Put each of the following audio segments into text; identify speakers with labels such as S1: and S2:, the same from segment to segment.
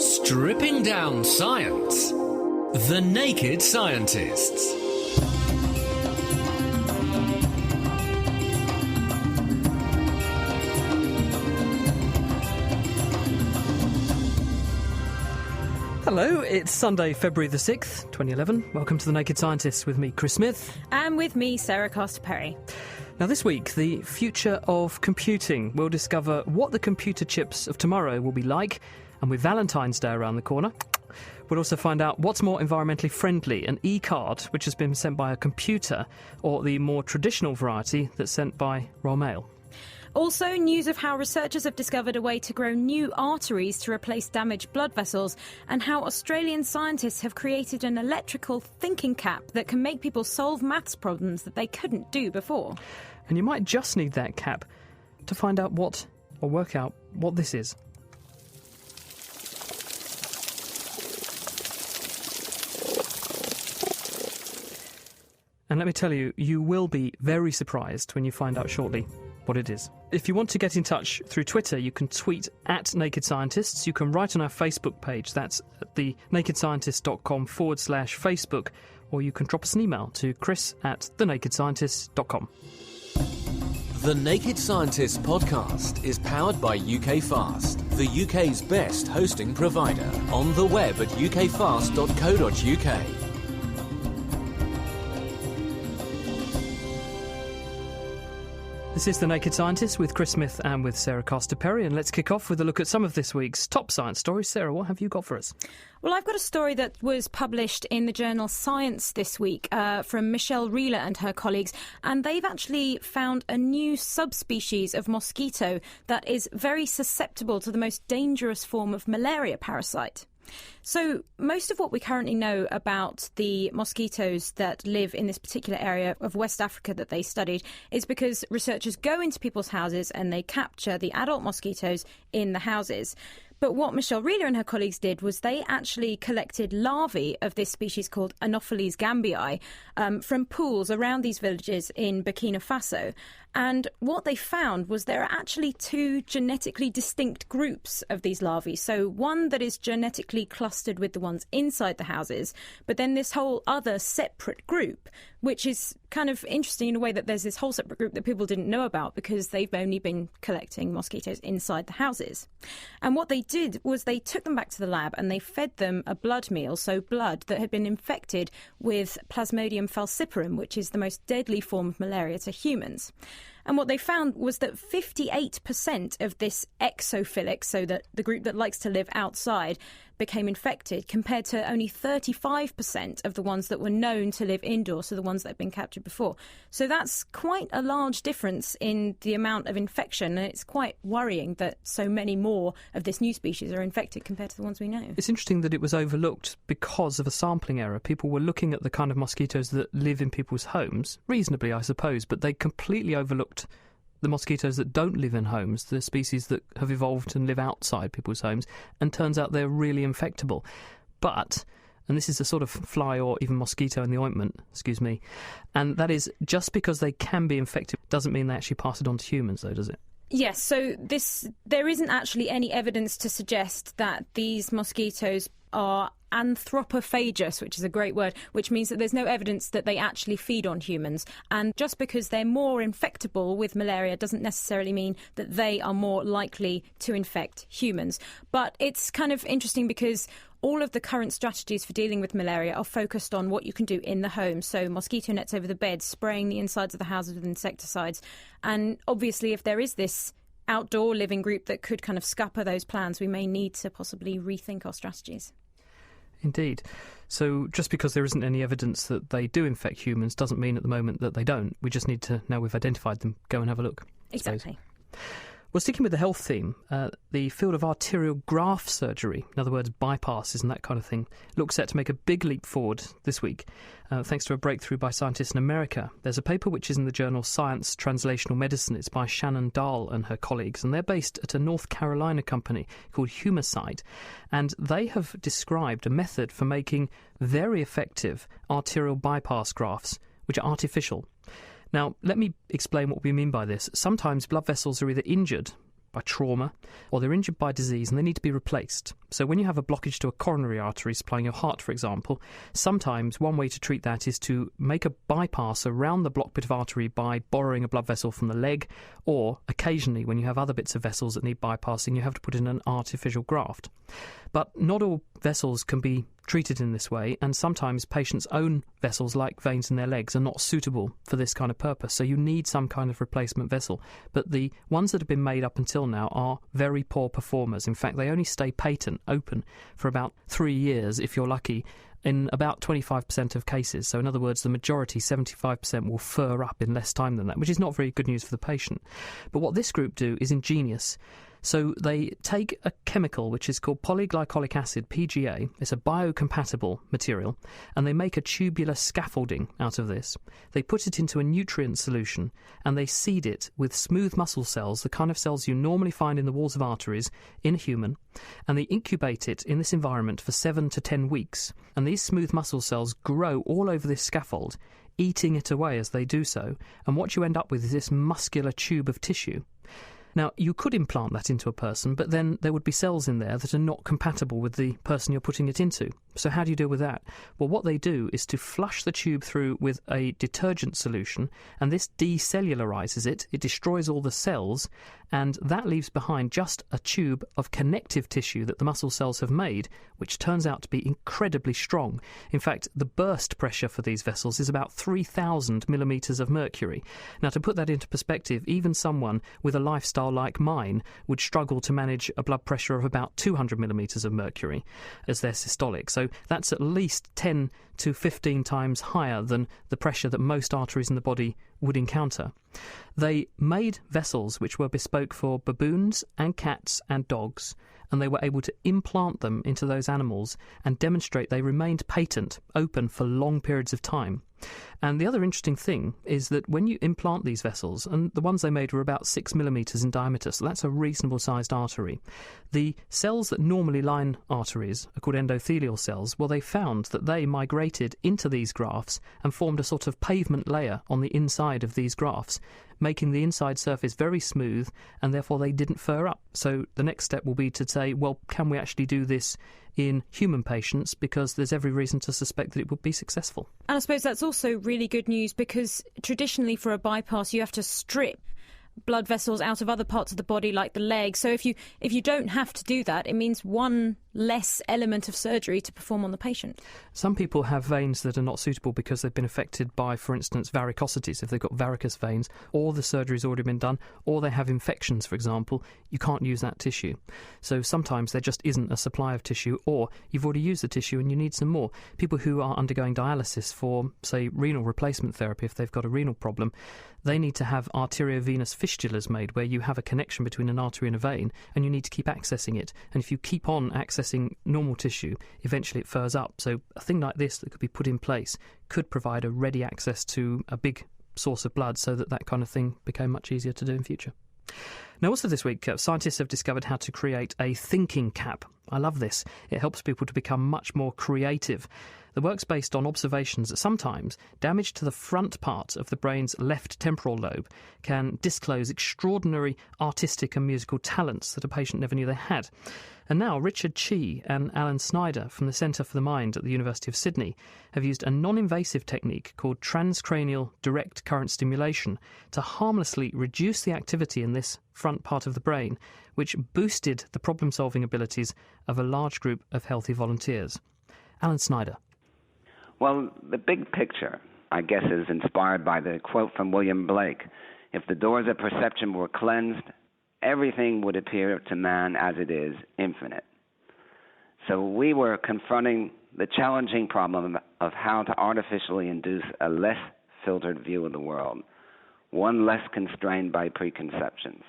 S1: Stripping down science. The Naked Scientists.
S2: Hello, it's Sunday, February the 6th, 2011. Welcome to The Naked Scientists with me, Chris Smith.
S3: And with me, Sarah Costa-Perry.
S2: Now this week, the future of computing. We'll discover what the computer chips of tomorrow will be like, and with Valentine's Day around the corner, we'll also find out what's more environmentally friendly, an e-card which has been sent by a computer, or the more traditional variety that's sent by Royal Mail.
S3: Also, news of how researchers have discovered a way to grow new arteries to replace damaged blood vessels, and how Australian scientists have created an electrical thinking cap that can make people solve maths problems that they couldn't do before.
S2: And you might just need that cap to find out what, or work out what this is. And let me tell you, you will be very surprised when you find out shortly what it is. If you want to get in touch through Twitter, you can tweet at Naked Scientists. You can write on our Facebook page, that's at thenakedscientist.com/Facebook, or you can drop us an email to chris@thenakedscientists.com.
S1: The Naked Scientists podcast is powered by UK Fast, the UK's best hosting provider. On the web at ukfast.co.uk.
S2: This is The Naked Scientists with Chris Smith and with Sarah Costa-Perry, and let's kick off with a look at some of this week's top science stories. Sarah, what have you got for us?
S3: Well, I've got a story that was published in the journal Science this week from Michelle Rieler and her colleagues, and they've actually found a new subspecies of mosquito that is very susceptible to the most dangerous form of malaria parasite. So most of what we currently know about the mosquitoes that live in this particular area of West Africa that they studied is because researchers go into people's houses and they capture the adult mosquitoes in the houses. But what Michelle Rieler and her colleagues did was they actually collected larvae of this species called Anopheles gambii from pools around these villages in Burkina Faso. And what they found was there are actually two genetically distinct groups of these larvae. So one that is genetically clustered with the ones inside the houses, but then this whole other separate group, which is kind of interesting in a way that there's this whole separate group that people didn't know about because they've only been collecting mosquitoes inside the houses. And what they did was they took them back to the lab and they fed them a blood meal, so blood that had been infected with Plasmodium falciparum, which is the most deadly form of malaria to humans. And what they found was that 58% of this exophilic, so that the group that likes to live outside, became infected, compared to only 35% of the ones that were known to live indoors, so the ones that had been captured before. So that's quite a large difference in the amount of infection, and it's quite worrying that so many more of this new species are infected compared to the ones we know.
S2: It's interesting that it was overlooked because of a sampling error. People were looking at the kind of mosquitoes that live in people's homes, reasonably I suppose, but they completely overlooked the mosquitoes that don't live in homes, the species that have evolved and live outside people's homes, and turns out they're really infectable. But, and this is a sort of fly or even mosquito in the ointment, excuse me, and that is just because they can be infected doesn't mean they actually pass it on to humans, though, does it?
S3: Yes, so there isn't actually any evidence to suggest that these mosquitoes are anthropophagous, which is a great word, which means that there's no evidence that they actually feed on humans. And just because they're more infectable with malaria doesn't necessarily mean that they are more likely to infect humans. But it's kind of interesting because all of the current strategies for dealing with malaria are focused on what you can do in the home. So mosquito nets over the bed, spraying the insides of the houses with insecticides. And obviously, if there is this outdoor living group that could kind of scupper those plans, we may need to possibly rethink our strategies.
S2: Indeed. So just because there isn't any evidence that they do infect humans doesn't mean at the moment that they don't. We just need to, now we've identified them, go and have a look.
S3: Exactly.
S2: Well, sticking with the health theme, the field of arterial graft surgery, in other words, bypasses and that kind of thing, looks set to make a big leap forward this week, thanks to a breakthrough by scientists in America. There's a paper which is in the journal Science Translational Medicine. It's by Shannon Dahl and her colleagues, and they're based at a North Carolina company called Humacyte, and they have described a method for making very effective arterial bypass grafts, which are artificial. Now, let me explain what we mean by this. Sometimes blood vessels are either injured by trauma, or they're injured by disease and they need to be replaced. So when you have a blockage to a coronary artery supplying your heart, for example, sometimes one way to treat that is to make a bypass around the blocked bit of artery by borrowing a blood vessel from the leg, or occasionally when you have other bits of vessels that need bypassing, you have to put in an artificial graft. But not all vessels can be treated in this way, and sometimes patients' own vessels, like veins in their legs, are not suitable for this kind of purpose, so you need some kind of replacement vessel. But the ones that have been made up until now are very poor performers. In fact, they only stay patent, open, for about 3 years, if you're lucky, in about 25% of cases. So in other words, the majority, 75%, will fur up in less time than that, which is not very good news for the patient. But what this group do is ingenious. So they take a chemical which is called polyglycolic acid, PGA. It's a biocompatible material, and they make a tubular scaffolding out of this. They put it into a nutrient solution, and they seed it with smooth muscle cells, the kind of cells you normally find in the walls of arteries in a human, and they incubate it in this environment for 7 to 10 weeks. And these smooth muscle cells grow all over this scaffold, eating it away as they do so, and what you end up with is this muscular tube of tissue. Now, you could implant that into a person, but then there would be cells in there that are not compatible with the person you're putting it into. So how do you deal with that? Well, what they do is to flush the tube through with a detergent solution, and this decellularizes it. It destroys all the cells, and that leaves behind just a tube of connective tissue that the muscle cells have made, which turns out to be incredibly strong. In fact, the burst pressure for these vessels is about 3,000 millimeters of mercury. Now, to put that into perspective, even someone with a lifestyle like mine would struggle to manage a blood pressure of about 200 millimeters of mercury as their systolic. So that's at least 10 to 15 times higher than the pressure that most arteries in the body would encounter. They made vessels which were bespoke for baboons and cats and dogs, and they were able to implant them into those animals and demonstrate they remained patent, open for long periods of time. And the other interesting thing is that when you implant these vessels, and the ones they made were about 6 millimeters in diameter, so that's a reasonable sized artery, the cells that normally line arteries are called endothelial cells. Well, they found that they migrated into these grafts and formed a sort of pavement layer on the inside of these grafts, making the inside surface very smooth, and therefore they didn't fur up. So the next step will be to say, well, can we actually do this in human patients, because there's every reason to suspect that it would be successful.
S3: And I suppose that's also really good news, because traditionally for a bypass you have to strip blood vessels out of other parts of the body like the leg. So if you don't have to do that, it means one less element of surgery to perform on the patient.
S2: Some people have veins that are not suitable because they've been affected by, for instance, varicosities. If they've got varicose veins, or the surgery's already been done, or they have infections, for example, you can't use that tissue. So sometimes there just isn't a supply of tissue, or you've already used the tissue and you need some more. People who are undergoing dialysis for, say, renal replacement therapy, if they've got a renal problem, they need to have arteriovenous fistulas made, where you have a connection between an artery and a vein, and you need to keep accessing it. And if you keep on accessing normal tissue, eventually it furs up. So a thing like this that could be put in place could provide a ready access to a big source of blood, so that kind of thing became much easier to do in future. Now, also this week, scientists have discovered how to create a thinking cap. I love this. It helps people to become much more creative. The work's based on observations that sometimes damage to the front part of the brain's left temporal lobe can disclose extraordinary artistic and musical talents that a patient never knew they had. And now Richard Chi and Alan Snyder from the Centre for the Mind at the University of Sydney have used a non-invasive technique called transcranial direct current stimulation to harmlessly reduce the activity in this front part of the brain, which boosted the problem-solving abilities of a large group of healthy volunteers. Alan Snyder.
S4: Well, the big picture, I guess, is inspired by the quote from William Blake. If the doors of perception were cleansed, everything would appear to man as it is, infinite. So we were confronting the challenging problem of how to artificially induce a less filtered view of the world, one less constrained by preconceptions.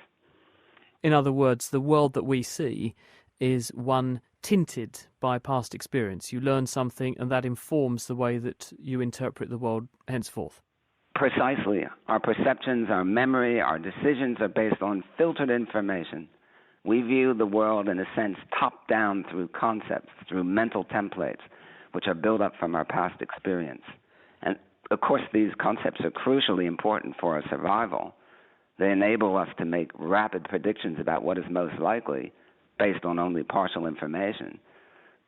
S5: In other words, the world that we see is one tinted by past experience. You learn something and that informs the way that you interpret the world henceforth.
S4: Precisely. Our perceptions, our memory, our decisions are based on filtered information. We view the world, in a sense, top-down through concepts, through mental templates, which are built up from our past experience. And, of course, these concepts are crucially important for our survival, They enable us to make rapid predictions about what is most likely based on only partial information.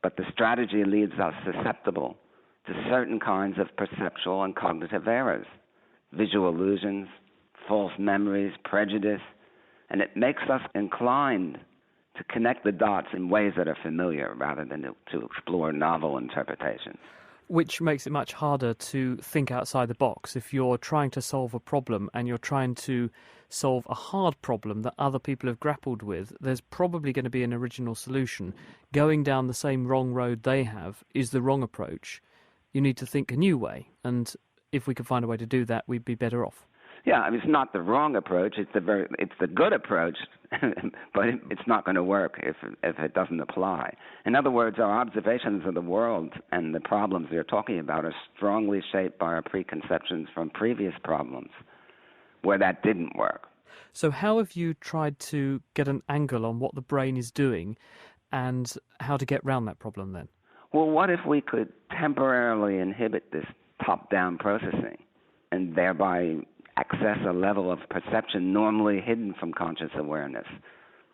S4: But the strategy leaves us susceptible to certain kinds of perceptual and cognitive errors, visual illusions, false memories, prejudice, and it makes us inclined to connect the dots in ways that are familiar rather than to explore novel interpretations.
S5: Which makes it much harder to think outside the box. If you're trying to solve a problem and you're trying to solve a hard problem that other people have grappled with, there's probably going to be an original solution. Going down the same wrong road they have is the wrong approach. You need to think a new way, and if we could find a way to do that, we'd be better off.
S4: Yeah, I mean, it's not the wrong approach. It's the good approach, but it's not going to work if it doesn't apply. In other words, our observations of the world and the problems we're talking about are strongly shaped by our preconceptions from previous problems where that didn't work.
S5: So how have you tried to get an angle on what the brain is doing and how to get round that problem then?
S4: Well, what if we could temporarily inhibit this top-down processing and thereby access a level of perception normally hidden from conscious awareness?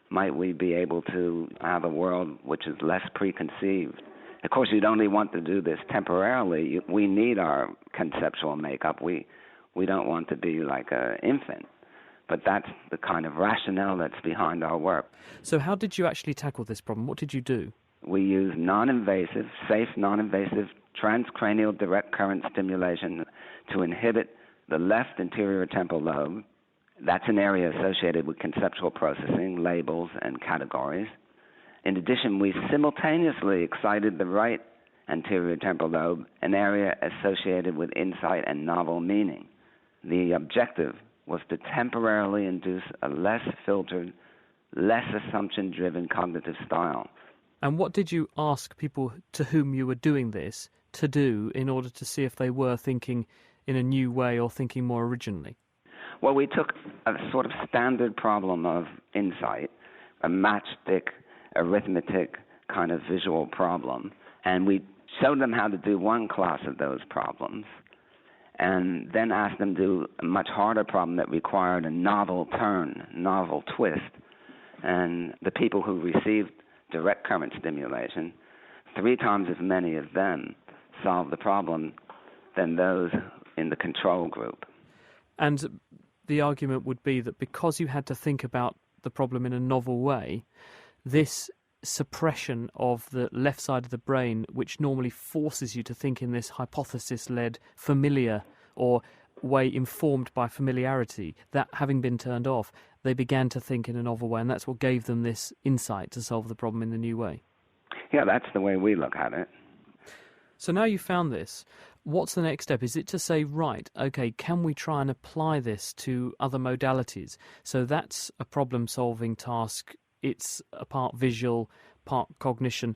S4: Might we be able to have a world which is less preconceived? Of course, you'd only want to do this temporarily. We need our conceptual makeup. We don't want to be like an infant. But that's the kind of rationale that's behind our work.
S5: So how did you actually tackle this problem? What did you do?
S4: We use non-invasive, safe non-invasive transcranial direct current stimulation to inhibit the left anterior temporal lobe. That's an area associated with conceptual processing, labels, and categories. In addition, we simultaneously excited the right anterior temporal lobe, an area associated with insight and novel meaning. The objective was to temporarily induce a less filtered, less assumption-driven cognitive style.
S5: And what did you ask people to whom you were doing this to do in order to see if they were thinking in a new way or thinking more originally?
S4: Well, we took a sort of standard problem of insight, a matchstick, arithmetic kind of visual problem, and we showed them how to do one class of those problems, and then asked them to do a much harder problem that required a novel turn, novel twist. And the people who received direct current stimulation, 3 times as many of them solved the problem than those in the control group.
S5: And the argument would be that because you had to think about the problem in a novel way, this suppression of the left side of the brain, which normally forces you to think in this hypothesis-led, familiar or way informed by familiarity, that having been turned off, they began to think in a novel way, and that's what gave them this insight to solve the problem in the new way.
S4: Yeah, that's the way we look at it.
S5: So now you found this, what's the next step? Is it to say, right, okay, can we try and apply this to other modalities? So that's a problem-solving task. It's a part visual, part cognition.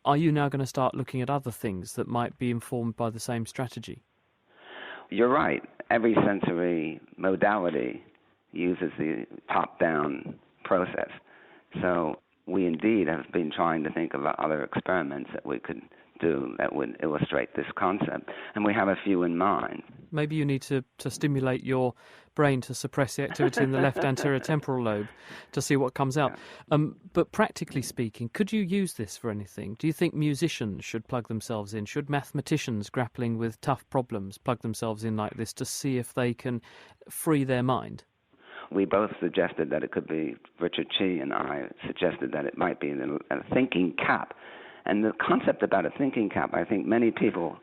S5: Are you now going to start looking at other things that might be informed by the same strategy?
S4: You're right. Every sensory modality uses the top-down process. So we indeed have been trying to think of other experiments that we could do that would illustrate this concept, and we have a few in mind.
S5: Maybe you need to stimulate your brain to suppress the activity in the left anterior temporal lobe to see what comes out. But practically speaking, could you use this for anything? Do you think musicians should plug themselves in? Should mathematicians grappling with tough problems plug themselves in like this to see if they can free their mind?
S4: We both suggested that it could be, Richard Chi and I suggested that it might be a thinking cap. And the concept about a thinking cap, I think many people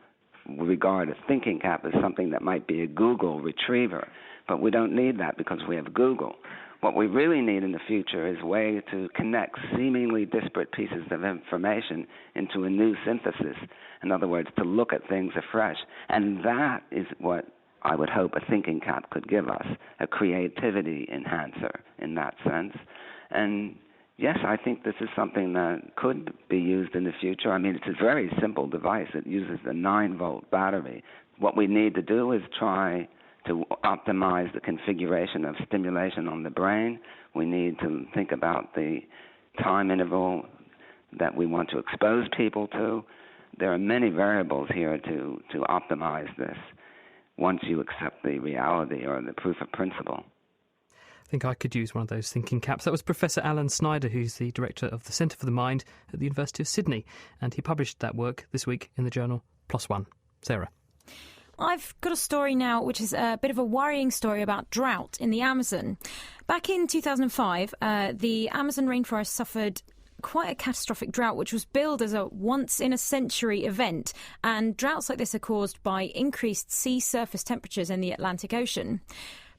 S4: regard a thinking cap as something that might be a Google retriever, but we don't need that because we have Google. What we really need in the future is a way to connect seemingly disparate pieces of information into a new synthesis. In other words, to look at things afresh. And that is what I would hope a thinking cap could give us, a creativity enhancer in that sense. And yes, I think this is something that could be used in the future. I mean, it's a very simple device. It uses the 9-volt battery. What we need to do is try to optimize the configuration of stimulation on the brain. We need to think about the time interval that we want to expose people to. There are many variables here to optimize this once you accept the reality or the proof of principle.
S2: I think I could use one of those thinking caps. That was Professor Alan Snyder, who's the director of the Centre for the Mind at the University of Sydney, and he published that work this week in the journal PLOS ONE. Sarah.
S3: I've got a story now which is a bit of a worrying story about drought in the Amazon. Back in 2005, the Amazon rainforest suffered quite a catastrophic drought, which was billed as a once-in-a-century event. And droughts like this are caused by increased sea surface temperatures in the Atlantic Ocean.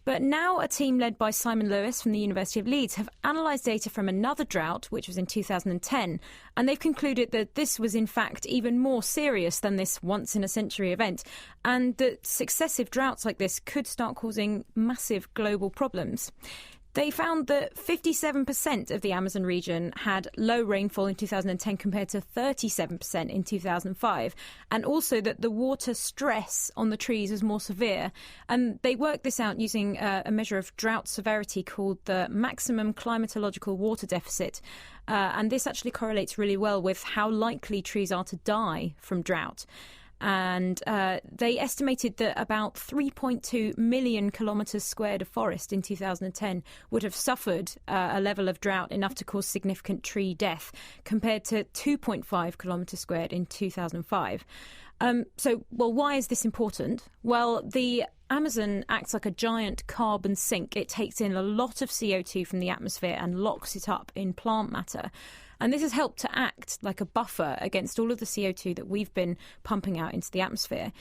S3: But now a team led by Simon Lewis from the University of Leeds have analysed data from another drought, which was in 2010, and they've concluded that this was in fact even more serious than this once-in-a-century event, and that successive droughts like this could start causing massive global problems. They found that 57% of the Amazon region had low rainfall in 2010 compared to 37% in 2005, and also that the water stress on the trees was more severe. And they worked this out using a measure of drought severity called the maximum climatological water deficit. And this actually correlates really well with how likely trees are to die from drought. And they estimated that about 3.2 million kilometres squared of forest in 2010 would have suffered a level of drought enough to cause significant tree death, compared to 2.5 kilometres squared in 2005. Why is this important? Well, the Amazon acts like a giant carbon sink. It takes in a lot of CO2 from the atmosphere and locks it up in plant matter. And this has helped to act like a buffer against all of the CO2 that we've been pumping out into the atmosphere.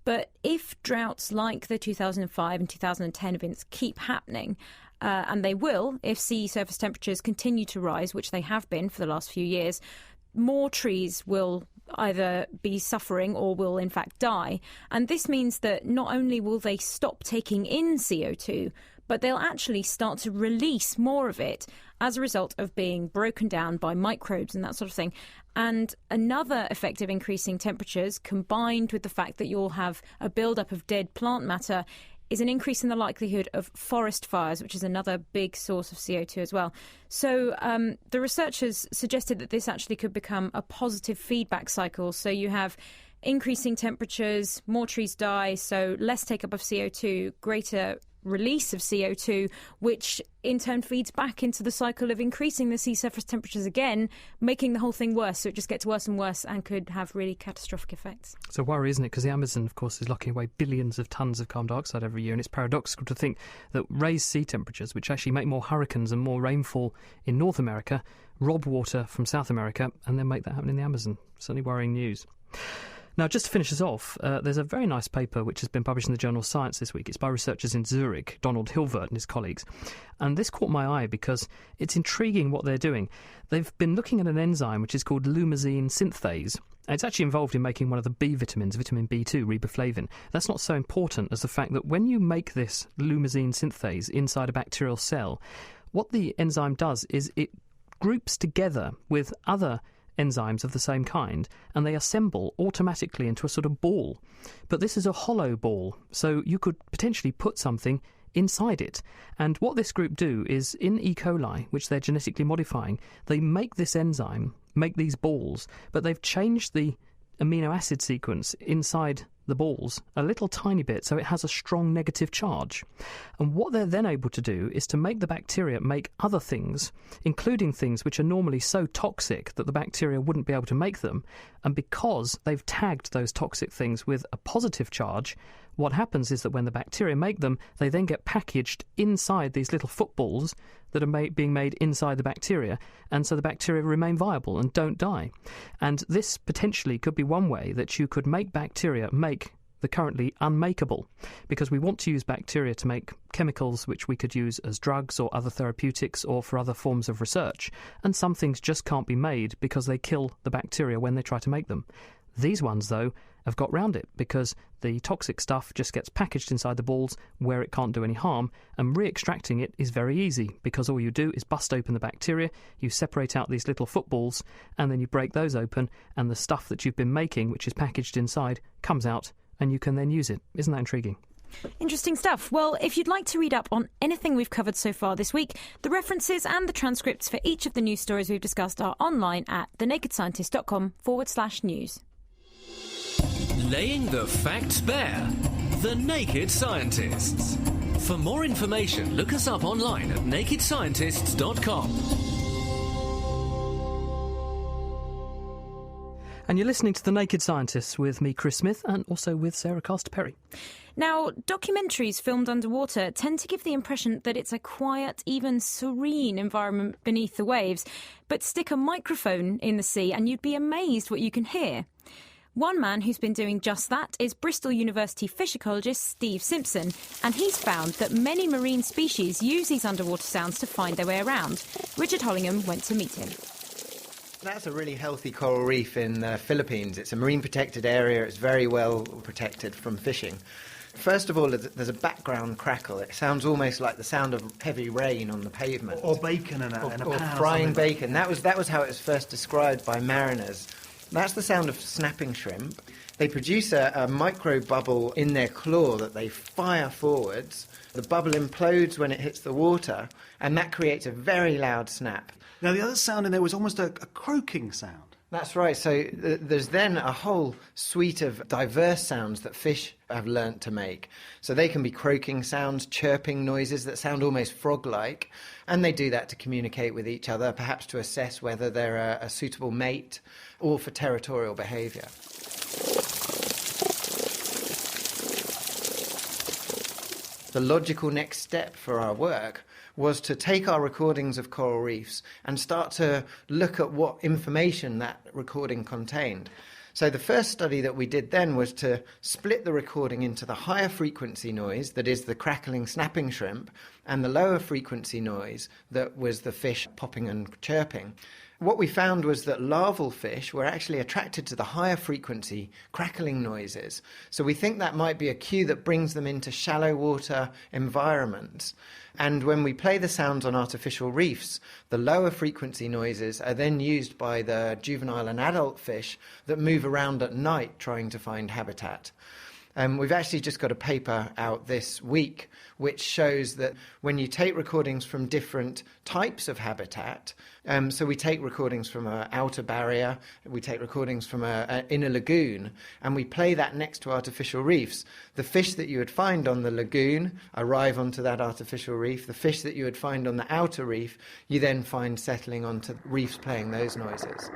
S3: But if droughts like the 2005 and 2010 events keep happening, and they will if sea surface temperatures continue to rise, which they have been for the last few years, more trees will either be suffering or will in fact die. And this means that not only will they stop taking in CO2, but they'll actually start to release more of it as a result of being broken down by microbes and that sort of thing. And another effect of increasing temperatures, combined with the fact that you'll have a build-up of dead plant matter, is an increase in the likelihood of forest fires, which is another big source of CO2 as well. So the researchers suggested that this actually could become a positive feedback cycle. So you have increasing temperatures, more trees die, so less take-up of CO2, greater release of CO2, which in turn feeds back into the cycle of increasing the sea surface temperatures again, making the whole thing worse. So it just gets worse and worse and could have really catastrophic effects.
S2: It's a worry, isn't it? Because the Amazon, of course, is locking away billions of tonnes of carbon dioxide every year, and it's paradoxical to think that raised sea temperatures, which actually make more hurricanes and more rainfall in North America, rob water from South America and then make that happen in the Amazon. Certainly worrying news. Now, just to finish us off, there's a very nice paper which has been published in the journal Science this week. It's by researchers in Zurich, Donald Hilvert and his colleagues. And this caught my eye because it's intriguing what they're doing. They've been looking at an enzyme which is called lumazine synthase. It's actually involved in making one of the B vitamins, vitamin B2, riboflavin. That's not so important as the fact that when you make this lumazine synthase inside a bacterial cell, what the enzyme does is it groups together with other enzymes of the same kind, and they assemble automatically into a sort of ball. But this is a hollow ball, so you could potentially put something inside it. And what this group do is, in E. coli, which they're genetically modifying, they make this enzyme, make these balls, but they've changed the amino acid sequence inside the balls a little tiny bit so it has a strong negative charge. And what they're then able to do is to make the bacteria make other things, including things which are normally so toxic that the bacteria wouldn't be able to make them. And because they've tagged those toxic things with a positive charge, what happens is that when the bacteria make them, they then get packaged inside these little footballs that are being made inside the bacteria, and so the bacteria remain viable and don't die. And this potentially could be one way that you could make bacteria make the currently unmakeable, because we want to use bacteria to make chemicals which we could use as drugs or other therapeutics or for other forms of research, and some things just can't be made because they kill the bacteria when they try to make them. These ones, though, have got round it because the toxic stuff just gets packaged inside the balls where it can't do any harm, and re-extracting it is very easy because all you do is bust open the bacteria, you separate out these little footballs, and then you break those open, and the stuff that you've been making, which is packaged inside, comes out, and you can then use it. Isn't that intriguing?
S3: Interesting stuff. Well, if you'd like to read up on anything we've covered so far this week, the references and the transcripts for each of the news stories we've discussed are online at thenakedscientist.com/news.
S1: Laying the facts bare. The Naked Scientists. For more information, look us up online at nakedscientists.com.
S2: And you're listening to The Naked Scientists with me, Chris Smith, and also with Sarah Castor-Perry.
S3: Now, documentaries filmed underwater tend to give the impression that it's a quiet, even serene environment beneath the waves. But stick a microphone in the sea and you'd be amazed what you can hear. One man who's been doing just that is Bristol University fish ecologist Steve Simpson, and he's found that many marine species use these underwater sounds to find their way around. Richard Hollingham went to meet him.
S6: That's a really healthy coral reef in the Philippines. It's a marine protected area. It's very well protected from fishing. First of all, there's a background crackle. It sounds almost like the sound of heavy rain on the pavement.
S7: Or bacon in a
S6: or
S7: pan.
S6: Frying bacon. That was how it was first described by mariners. That's the sound of snapping shrimp. They produce a micro bubble in their claw that they fire forwards. The bubble implodes when it hits the water, and that creates a very loud snap.
S7: Now, the other sound in there was almost a croaking sound.
S6: That's right. So there's then a whole suite of diverse sounds that fish have learnt to make. So they can be croaking sounds, chirping noises that sound almost frog-like, and they do that to communicate with each other, perhaps to assess whether they're a suitable mate or for territorial behaviour. The logical next step for our work was to take our recordings of coral reefs and start to look at what information that recording contained. So the first study that we did then was to split the recording into the higher frequency noise, that is the crackling, snapping shrimp, and the lower frequency noise, that was the fish popping and chirping. What we found was that larval fish were actually attracted to the higher frequency crackling noises. So we think that might be a cue that brings them into shallow water environments. And when we play the sounds on artificial reefs, the lower frequency noises are then used by the juvenile and adult fish that move around at night trying to find habitat. We've actually just got a paper out this week which shows that when you take recordings from different types of habitat, so we take recordings from an outer barrier, we take recordings from an inner lagoon, and we play that next to artificial reefs. The fish that you would find on the lagoon arrive onto that artificial reef. The fish that you would find on the outer reef, you then find settling onto reefs playing those noises.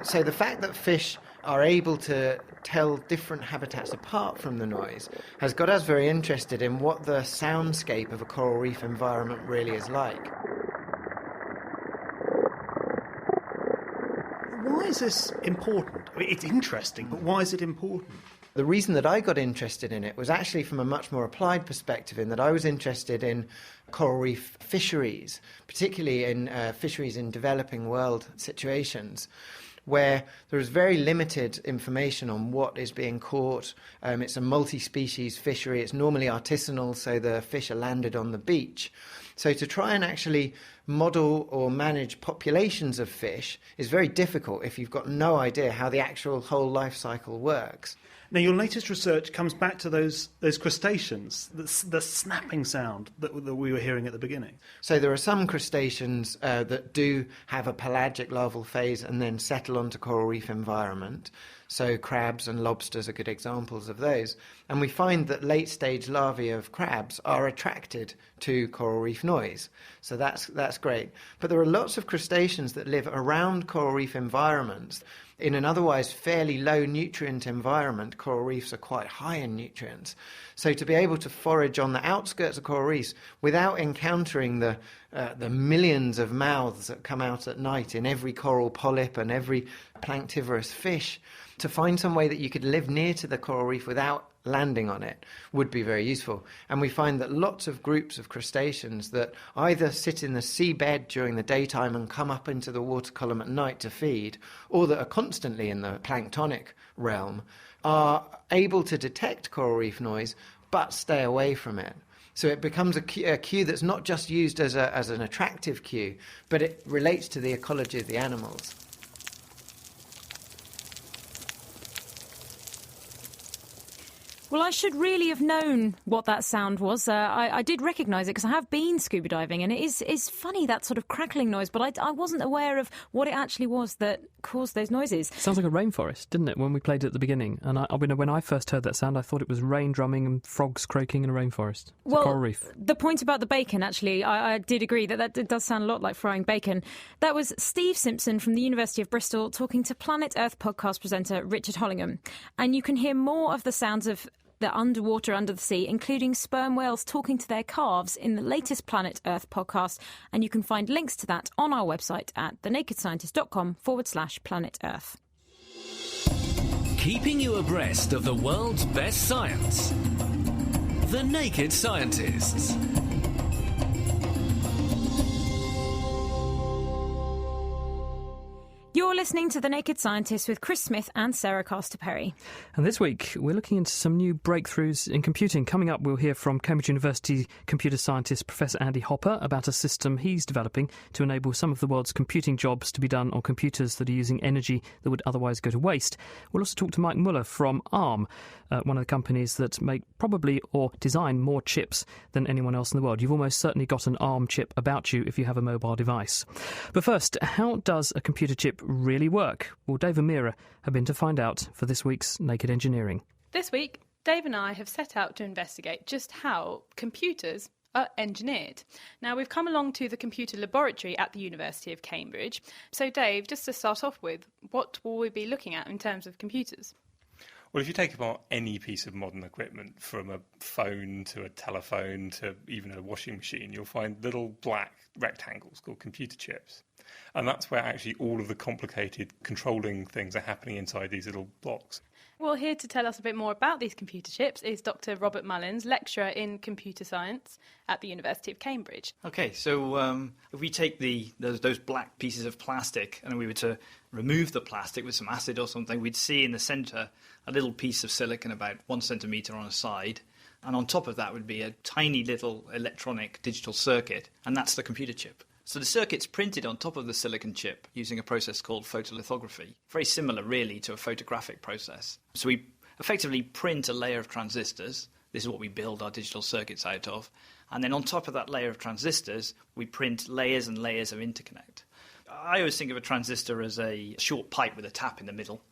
S6: So the fact that fish are able to tell different habitats apart from the noise has got us very interested in what the soundscape of a coral reef environment really is like.
S7: Why is this important? I mean, it's interesting, but why is it important?
S6: The reason that I got interested in it was actually from a much more applied perspective, in that I was interested in coral reef fisheries, particularly in fisheries in developing world situations, where there is very limited information on what is being caught. It's a multi-species fishery. It's normally artisanal, so the fish are landed on the beach. So to try and actually model or manage populations of fish is very difficult if you've got no idea how the actual whole life cycle works.
S7: Now, your latest research comes back to those crustaceans, the snapping sound that we were hearing at the beginning.
S6: So there are some crustaceans that do have a pelagic larval phase and then settle onto coral reef environment. So crabs and lobsters are good examples of those. And we find that late-stage larvae of crabs are attracted to coral reef noise. So that's great. But there are lots of crustaceans that live around coral reef environments. In an otherwise fairly low nutrient environment, coral reefs are quite high in nutrients. So to be able to forage on the outskirts of coral reefs without encountering the millions of mouths that come out at night in every coral polyp and every planktivorous fish, to find some way that you could live near to the coral reef without landing on it would be very useful. And we find that lots of groups of crustaceans that either sit in the seabed during the daytime and come up into the water column at night to feed, or that are constantly in the planktonic realm, are able to detect coral reef noise but stay away from it. So it becomes a cue that's not just used as an attractive cue, but it relates to the ecology of the animals.
S3: Well, I should really have known what that sound was. I did recognise it because I have been scuba diving, and it's funny, that sort of crackling noise, but I wasn't aware of what it actually was that caused those noises.
S2: Sounds like a rainforest, didn't it, when we played it at the beginning? And when I first heard that sound, I thought it was rain drumming and frogs croaking in a rainforest. It's a coral reef.
S3: The point about the bacon, actually, I did agree that it does sound a lot like frying bacon. That was Steve Simpson from the University of Bristol talking to Planet Earth podcast presenter Richard Hollingham. And you can hear more of the sounds of the underwater, under the sea, including sperm whales talking to their calves in the latest Planet Earth podcast. And you can find links to that on our website at thenakedscientist.com/Planet Earth.
S1: Keeping you abreast of the world's best science. The Naked Scientists.
S3: You're listening to The Naked Scientist with Chris Smith and Sarah Castor-Perry.
S2: And this week, we're looking into some new breakthroughs in computing. Coming up, we'll hear from Cambridge University computer scientist Professor Andy Hopper about a system he's developing to enable some of the world's computing jobs to be done on computers that are using energy that would otherwise go to waste. We'll also talk to Mike Muller from ARM, one of the companies that make probably or design more chips than anyone else in the world. You've almost certainly got an ARM chip about you if you have a mobile device. But first, how does a computer chip really work? Well, Dave and Mira have been to find out for this week's Naked Engineering.
S8: This week, Dave and I have set out to investigate just how computers are engineered. Now, we've come along to the computer laboratory at the University of Cambridge. So, Dave, just to start off with, what will we be looking at in terms of computers?
S9: Well, if you take apart any piece of modern equipment, from a phone to a telephone to even a washing machine, you'll find little black rectangles called computer chips. And that's where actually all of the complicated controlling things are happening inside these little blocks.
S8: Well, here to tell us a bit more about these computer chips is Dr. Robert Mullins, lecturer in computer science at the University of Cambridge.
S10: OK, so if we take those black pieces of plastic and we were to remove the plastic with some acid or something, we'd see in the centre a little piece of silicon about 1 centimetre on a side. And on top of that would be a tiny little electronic digital circuit, and that's the computer chip. So the circuit's printed on top of the silicon chip using a process called photolithography. Very similar, really, to a photographic process. So we effectively print a layer of transistors. This is what we build our digital circuits out of. And then on top of that layer of transistors, we print layers and layers of interconnect. I always think of a transistor as a short pipe with a tap in the middle.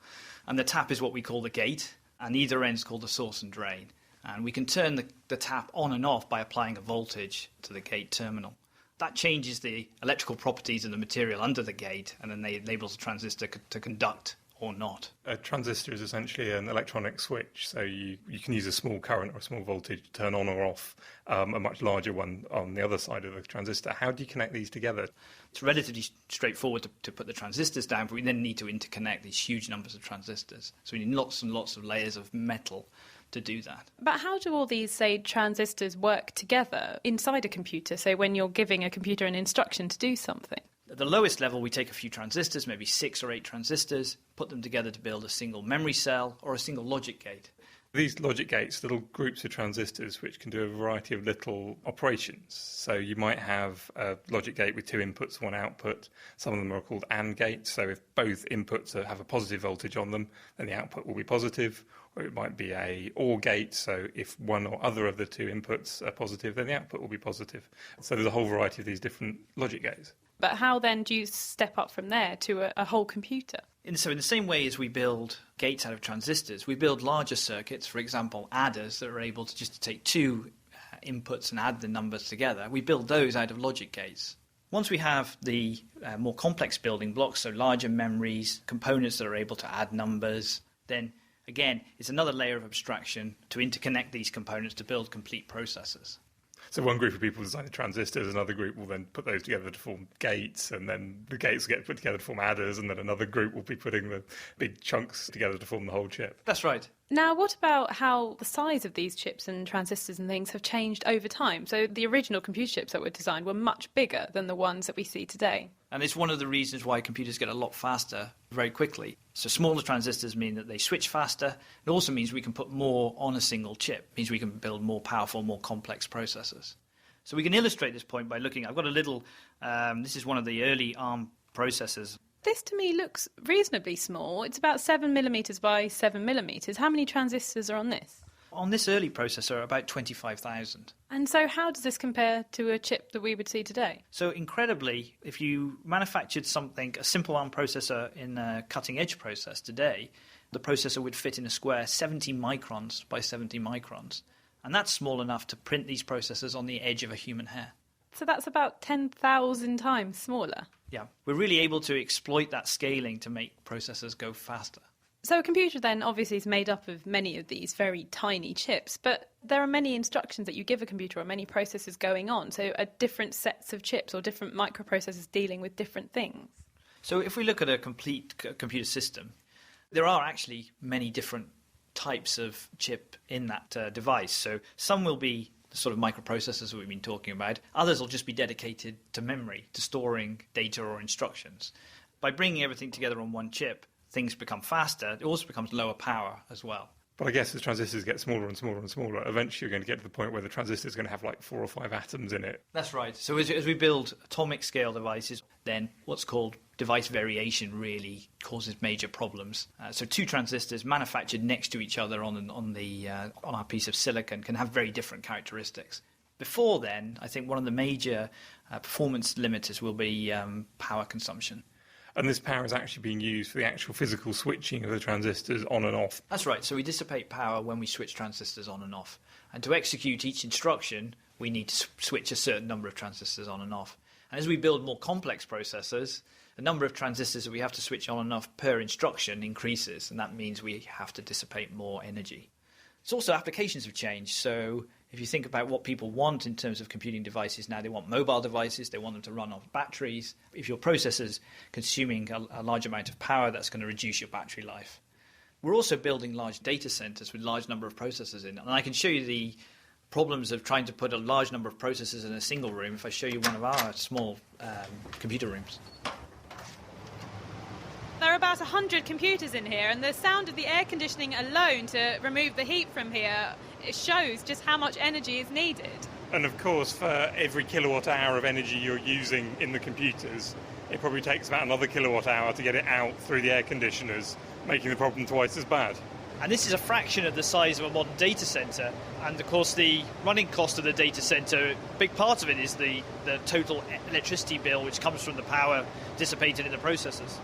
S10: And the tap is what we call the gate, and either end's called the source and drain. And we can turn the tap on and off by applying a voltage to the gate terminal. That changes the electrical properties of the material under the gate and then enables the transistor to conduct or not.
S9: A transistor is essentially an electronic switch, so you can use a small current or a small voltage to turn on or off a much larger one on the other side of the transistor. How do you connect these together?
S10: It's relatively straightforward to put the transistors down, but we then need to interconnect these huge numbers of transistors. So we need lots and lots of layers of metal to do that.
S8: But how do all these, say, transistors work together inside a computer, so when you're giving a computer an instruction to do something?
S10: At the lowest level, we take a few transistors, maybe 6 or 8 transistors, put them together to build a single memory cell or a single logic gate.
S9: These logic gates, little groups of transistors which can do a variety of little operations. So you might have a logic gate with 2 inputs, 1 output. Some of them are called AND gates. So if both inputs have a positive voltage on them, then the output will be positive. Or it might be a OR gate. So if one or other of the 2 inputs are positive, then the output will be positive. So there's a whole variety of these different logic gates.
S8: But how then do you step up from there to a whole computer?
S10: So in the same way as we build gates out of transistors, we build larger circuits, for example, adders that are able to just take 2 inputs and add the numbers together. We build those out of logic gates. Once we have the more complex building blocks, so larger memories, components that are able to add numbers, then again, it's another layer of abstraction to interconnect these components to build complete processors.
S9: So one group of people design the transistors, another group will then put those together to form gates, and then the gates get put together to form adders, and then another group will be putting the big chunks together to form the whole chip.
S10: That's right.
S8: Now, what about how the size of these chips and transistors and things have changed over time? So the original computer chips that were designed were much bigger than the ones that we see today.
S10: And it's one of the reasons why computers get a lot faster very quickly. So smaller transistors mean that they switch faster. It also means we can put more on a single chip. It means we can build more powerful, more complex processors. So we can illustrate this point by looking. I've got a little, this is one of the early ARM processors.
S8: This to me looks reasonably small. It's about 7 millimetres by 7 millimetres. How many transistors are on this?
S10: On this early processor, about 25,000.
S8: And so how does this compare to a chip that we would see today?
S10: So incredibly, if you manufactured a simple ARM processor in a cutting-edge process today, the processor would fit in a square 70 microns by 70 microns. And that's small enough to print these processors on the edge of a human hair.
S8: So that's about 10,000 times smaller.
S10: Yeah, we're really able to exploit that scaling to make processors go faster.
S8: So a computer then obviously is made up of many of these very tiny chips, but there are many instructions that you give a computer or many processes going on. So are different sets of chips or different microprocessors dealing with different things?
S10: So if we look at a complete computer system, there are actually many different types of chip in that device. So some will be the sort of microprocessors that we've been talking about. Others will just be dedicated to memory, to storing data or instructions. By bringing everything together on one chip, things become faster. It also becomes lower power as well.
S9: But I guess as transistors get smaller and smaller and smaller, eventually you're going to get to the point where the transistor is going to have like 4 or 5 atoms in it.
S10: That's right. So as we build atomic scale devices, then what's called device variation really causes major problems. So 2 transistors manufactured next to each other on our piece of silicon can have very different characteristics. Before then, I think one of the major performance limiters will be power consumption.
S9: And this power is actually being used for the actual physical switching of the transistors on and off.
S10: That's right. So we dissipate power when we switch transistors on and off. And to execute each instruction, we need to switch a certain number of transistors on and off. And as we build more complex processors, the number of transistors that we have to switch on and off per instruction increases, and that means we have to dissipate more energy. It's also applications have changed. So if you think about what people want in terms of computing devices now, they want mobile devices, they want them to run off batteries. If your processor's consuming a large amount of power, that's going to reduce your battery life. We're also building large data centers with large number of processors in. And I can show you the problems of trying to put a large number of processors in a single room if I show you one of our small computer rooms.
S8: There are about 100 computers in here, and the sound of the air conditioning alone to remove the heat from here, it shows just how much energy is needed.
S9: And of course, for every kilowatt hour of energy you're using in the computers, it probably takes about another kilowatt hour to get it out through the air conditioners, making the problem twice as bad.
S10: And this is a fraction of the size of a modern data center. And of course, the running cost of the data center, a big part of it is the total electricity bill, which comes from the power dissipated in the processors.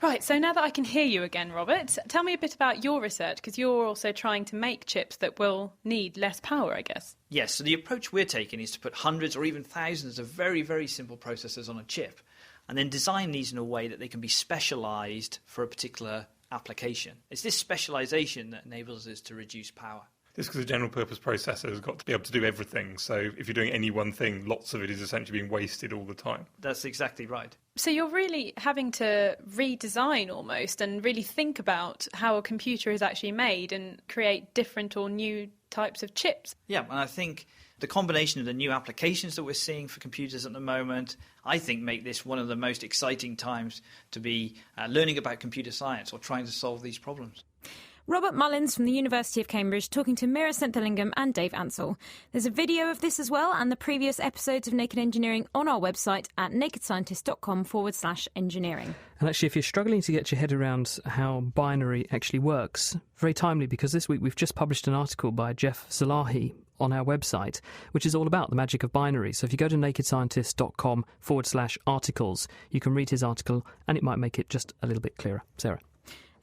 S8: Right, so now that I can hear you again, Robert, tell me a bit about your research, because you're also trying to make chips that will need less power, I guess.
S10: Yes, so the approach we're taking is to put hundreds or even thousands of very, very simple processors on a chip, and then design these in a way that they can be specialized for a particular application. It's this specialization that enables us to reduce power.
S9: This because a general purpose processor has got to be able to do everything. So if you're doing any one thing, lots of it is essentially being wasted all the time.
S10: That's exactly right.
S8: So you're really having to redesign almost and really think about how a computer is actually made and create different or new types of chips.
S10: Yeah, and I think the combination of the new applications that we're seeing for computers at the moment, I think make this one of the most exciting times to be learning about computer science or trying to solve these problems.
S3: Robert Mullins from the University of Cambridge talking to Mira Senthilingam and Dave Ansell. There's a video of this as well and the previous episodes of Naked Engineering on our website at nakedscientist.com/engineering.
S2: And actually, if you're struggling to get your head around how binary actually works, very timely, because this week we've just published an article by Jeff Szalahi on our website, which is all about the magic of binary. So if you go to nakedscientist.com/articles, you can read his article and it might make it just a little bit clearer. Sarah.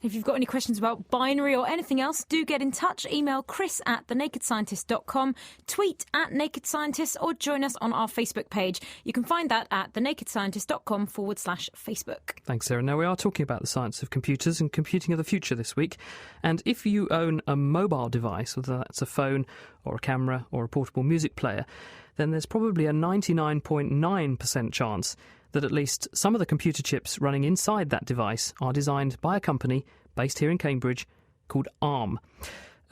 S3: If you've got any questions about binary or anything else, do get in touch. Email chris@thenakedscientist.com, tweet @nakedscientist, or join us on our Facebook page. You can find that at thenakedscientist.com/Facebook.
S2: Thanks, Sarah. Now, we are talking about the science of computers and computing of the future this week. And if you own a mobile device, whether that's a phone or a camera or a portable music player, then there's probably a 99.9% chance that at least some of the computer chips running inside that device are designed by a company based here in Cambridge called ARM.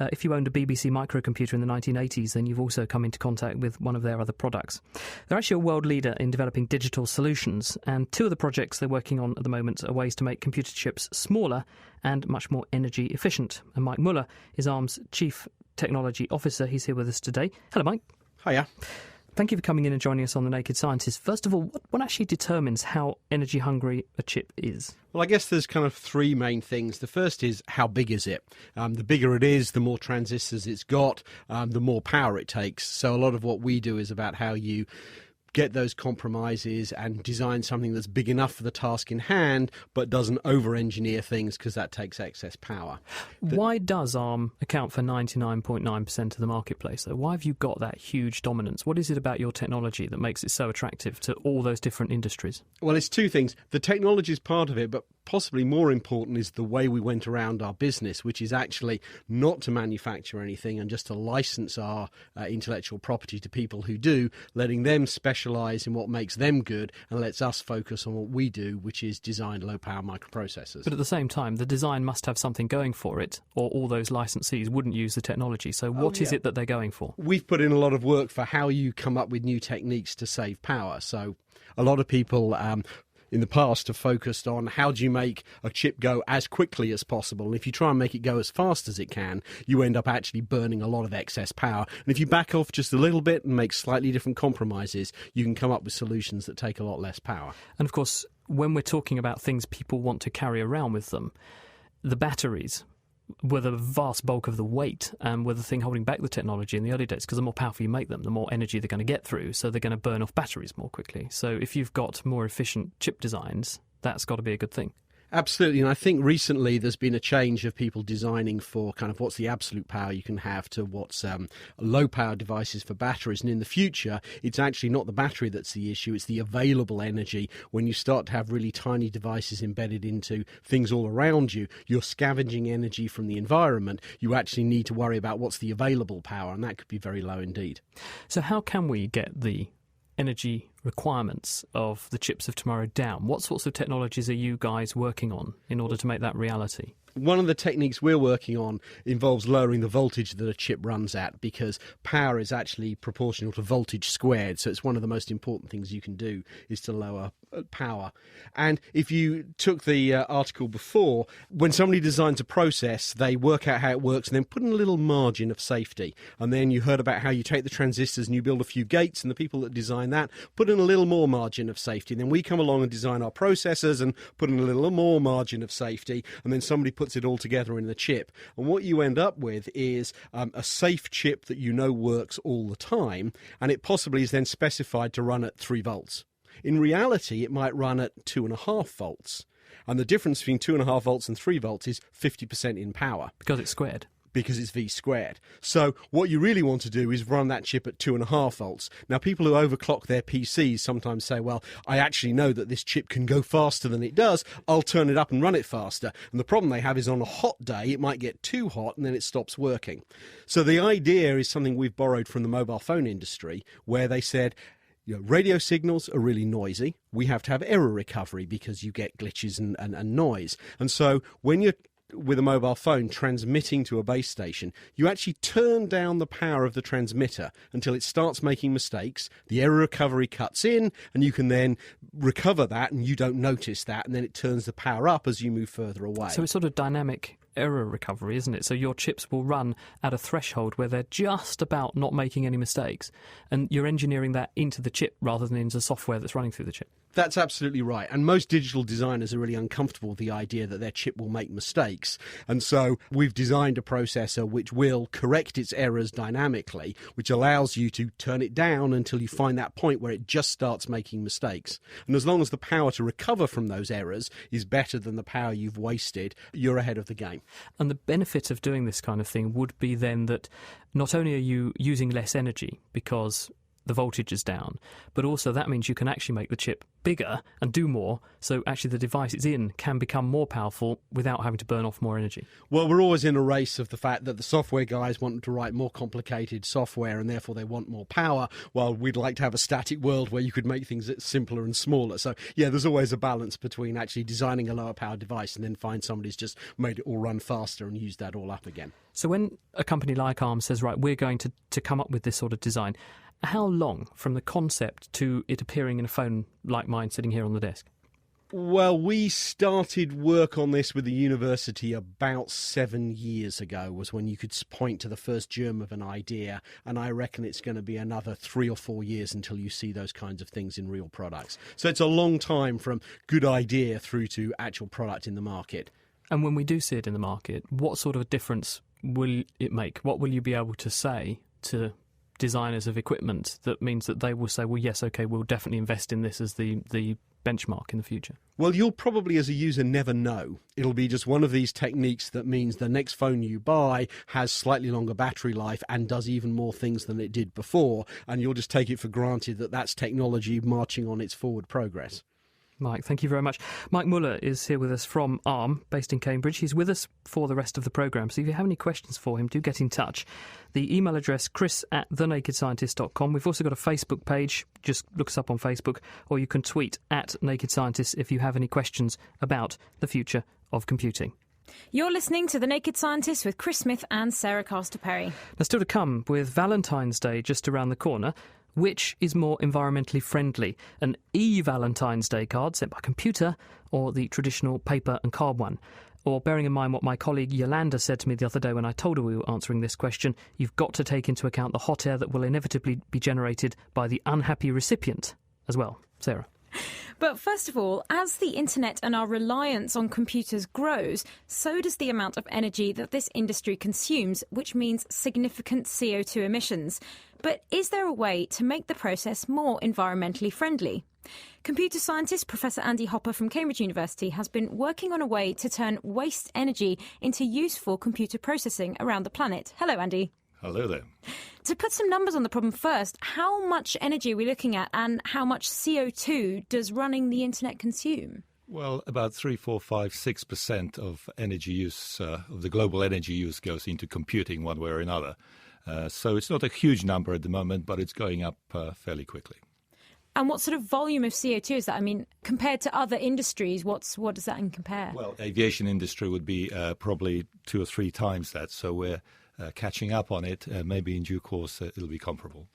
S2: If you owned a BBC microcomputer in the 1980s, then you've also come into contact with one of their other products. They're actually a world leader in developing digital solutions, and 2 of the projects they're working on at the moment are ways to make computer chips smaller and much more energy efficient. And Mike Muller is ARM's Chief Technology Officer. He's here with us today. Hello, Mike.
S11: Hiya.
S2: Thank you for coming in and joining us on The Naked Scientist. First of all, what actually determines how energy hungry a chip is?
S11: Well, I guess there's kind of three main things. The first is how big is it? The bigger it is, the more transistors it's got, the more power it takes. So a lot of what we do is about how you get those compromises and design something that's big enough for the task in hand but doesn't over-engineer things because that takes excess power.
S2: Why does ARM account for 99.9% of the marketplace, though? Why have you got that huge dominance? What is it about your technology that makes it so attractive to all those different industries?
S11: Well, it's two things. The technology is part of it, but possibly more important is the way we went around our business, which is actually not to manufacture anything and just to license our intellectual property to people who do, letting them specialise in what makes them good and lets us focus on what we do, which is design low-power microprocessors.
S2: But at the same time, the design must have something going for it, or all those licensees wouldn't use the technology. So what is it that they're going for?
S11: We've put in a lot of work for how you come up with new techniques to save power. So a lot of people in the past have focused on how do you make a chip go as quickly as possible. And if you try and make it go as fast as it can, you end up actually burning a lot of excess power. And if you back off just a little bit and make slightly different compromises, you can come up with solutions that take a lot less power.
S2: And of course, when we're talking about things people want to carry around with them, the batteries were the vast bulk of the weight and were the thing holding back the technology in the early days, because the more powerful you make them, the more energy they're going to get through, so they're going to burn off batteries more quickly. So if you've got more efficient chip designs, that's got to be a good thing.
S11: Absolutely, and I think recently there's been a change of people designing for kind of what's the absolute power you can have to what's low-power devices for batteries. And in the future, it's actually not the battery that's the issue, it's the available energy. When you start to have really tiny devices embedded into things all around you, you're scavenging energy from the environment. You actually need to worry about what's the available power, and that could be very low indeed.
S2: So how can we get the energy requirements of the chips of tomorrow down? What sorts of technologies are you guys working on in order to make that reality?
S11: One of the techniques we're working on involves lowering the voltage that a chip runs at, because power is actually proportional to voltage squared. So it's one of the most important things you can do is to lower power. And if you took the article before, when somebody designs a process, they work out how it works and then put in a little margin of safety. And then you heard about how you take the transistors and you build a few gates, and the people that design that put in a little more margin of safety. And then we come along and design our processors and put in a little more margin of safety, and then somebody puts it all together in the chip. And what you end up with is a safe chip that you know works all the time, and it possibly is then specified to run at 3 volts. In reality, it might run at 2.5 volts. And the difference between 2.5 volts and 3 volts is 50% in power.
S2: Because it's squared.
S11: Because it's V squared. So what you really want to do is run that chip at 2.5 volts. Now, people who overclock their PCs sometimes say, well, I actually know that this chip can go faster than it does. I'll turn it up and run it faster. And the problem they have is on a hot day, it might get too hot and then it stops working. So the idea is something we've borrowed from the mobile phone industry, where they said, radio signals are really noisy. We have to have error recovery because you get glitches and noise. And so when you're with a mobile phone transmitting to a base station, you actually turn down the power of the transmitter until it starts making mistakes. The error recovery cuts in, and you can then recover that, and you don't notice that, and then it turns the power up as you move further away.
S2: So it's sort of dynamic error recovery, isn't it? So your chips will run at a threshold where they're just about not making any mistakes, and you're engineering that into the chip rather than into the software that's running through the chip.
S11: That's absolutely right. And most digital designers are really uncomfortable with the idea that their chip will make mistakes. And so we've designed a processor which will correct its errors dynamically, which allows you to turn it down until you find that point where it just starts making mistakes. And as long as the power to recover from those errors is better than the power you've wasted, you're ahead of the game.
S2: And the benefit of doing this kind of thing would be then that not only are you using less energy because the voltage is down, but also that means you can actually make the chip bigger and do more, so actually the device it's in can become more powerful without having to burn off more energy.
S11: Well, we're always in a race of the fact that the software guys want to write more complicated software and therefore they want more power, while we'd like to have a static world where you could make things simpler and smaller. So, yeah, there's always a balance between actually designing a lower power device and then find somebody's just made it all run faster and used that all up again.
S2: So when a company like ARM says, right, we're going to come up with this sort of design, how long from the concept to it appearing in a phone like mine sitting here on the desk?
S11: Well, we started work on this with the university about 7 years ago, was when you could point to the first germ of an idea, and I reckon it's going to be another 3 or 4 years until you see those kinds of things in real products. So it's a long time from good idea through to actual product in the market.
S2: And when we do see it in the market, what sort of a difference will it make? What will you be able to say to designers of equipment that means that they will say, well, yes, OK, we'll definitely invest in this as the benchmark in the future?
S11: Well, you'll probably, as a user, never know. It'll be just one of these techniques that means the next phone you buy has slightly longer battery life and does even more things than it did before, and you'll just take it for granted that that's technology marching on its forward progress.
S2: Mike, thank you very much. Mike Muller is here with us from ARM, based in Cambridge. He's with us for the rest of the programme, so if you have any questions for him, do get in touch. The email address, chris@thenakedscientist.com. We've also got a Facebook page. Just look us up on Facebook, or you can tweet @NakedScientist if you have any questions about the future of computing.
S3: You're listening to The Naked Scientist with Chris Smith and Sarah Castor-Perry.
S2: Now, still to come, with Valentine's Day just around the corner, which is more environmentally friendly, an e-Valentine's Day card sent by computer or the traditional paper and card one? Or, bearing in mind what my colleague Yolanda said to me the other day when I told her we were answering this question, you've got to take into account the hot air that will inevitably be generated by the unhappy recipient as well. Sarah?
S3: But first of all, as the internet and our reliance on computers grows, so does the amount of energy that this industry consumes, which means significant CO2 emissions. But is there a way to make the process more environmentally friendly? Computer scientist Professor Andy Hopper from Cambridge University has been working on a way to turn waste energy into useful computer processing around the planet. Hello, Andy.
S12: Hello there.
S3: To put some numbers on the problem first, how much energy are we looking at and how much CO2 does running the internet consume?
S12: Well, about 3, 4, 5, 6% of energy use, of the global energy use goes into computing one way or another. So it's not a huge number at the moment, but it's going up fairly quickly.
S3: And what sort of volume of CO2 is that? I mean, compared to other industries, what does that compare?
S12: Well, aviation industry would be probably 2 or 3 times that. So we're catching up on it. Maybe in due course it'll be comparable.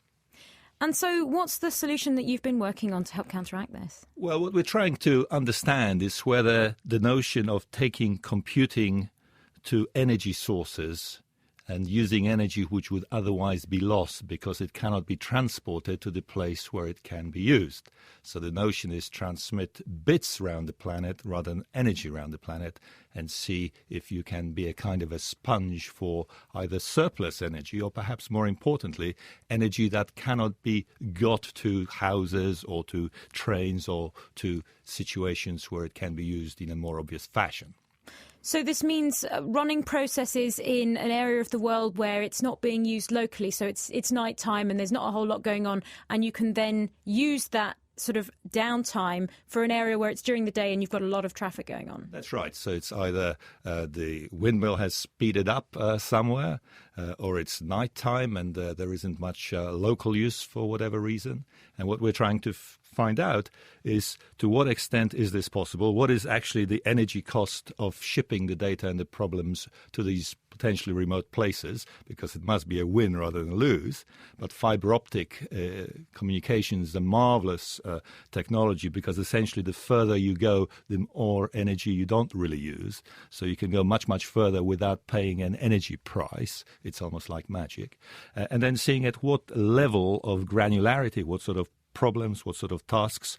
S3: And so what's the solution that you've been working on to help counteract this?
S12: Well, what we're trying to understand is whether the notion of taking computing to energy sources and using energy which would otherwise be lost because it cannot be transported to the place where it can be used. So the notion is transmit bits around the planet rather than energy around the planet, and see if you can be a kind of a sponge for either surplus energy or, perhaps more importantly, energy that cannot be got to houses or to trains or to situations where it can be used in a more obvious fashion.
S3: So this means running processes in an area of the world where it's not being used locally, so it's night time and there's not a whole lot going on, and you can then use that sort of downtime for an area where it's during the day and you've got a lot of traffic going on.
S12: That's right. So it's either the windmill has speeded up somewhere, or it's nighttime and there isn't much local use for whatever reason. And what we're trying to find out is, to what extent is this possible? What is actually the energy cost of shipping the data and the problems to these potentially remote places? Because it must be a win rather than a lose. But fiber optic communication is a marvelous technology, because essentially the further you go, the more energy you don't really use. So you can go much, much further without paying an energy price. It's almost like magic. And then seeing at what level of granularity, what sort of problems, what sort of tasks